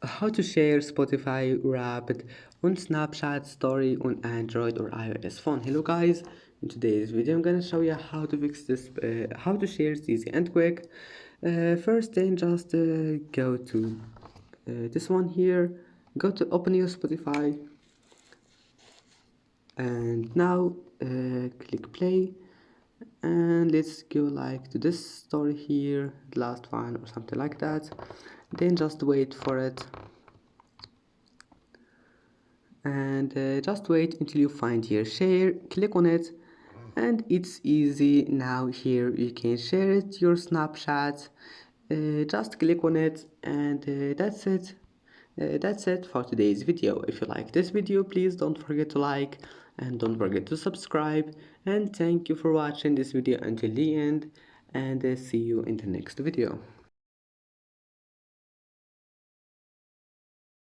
How to share Spotify Wrapped on Snapchat Story on Android or iOS phone. Hello guys, in today's video I'm gonna show you how to fix this, how to share it easy and quick. First thing, just go to this one here, go to open your Spotify, and now click play, and let's go like to this story here, the last one or something like that. Then just wait for it, and just wait until you find here share, click on it, and it's easy. Now here you can share it your Snapchat. Just click on it, and that's it for today's video. If you like this video, please don't forget to like and don't forget to subscribe, and thank you for watching this video until the end, and see you in the next video.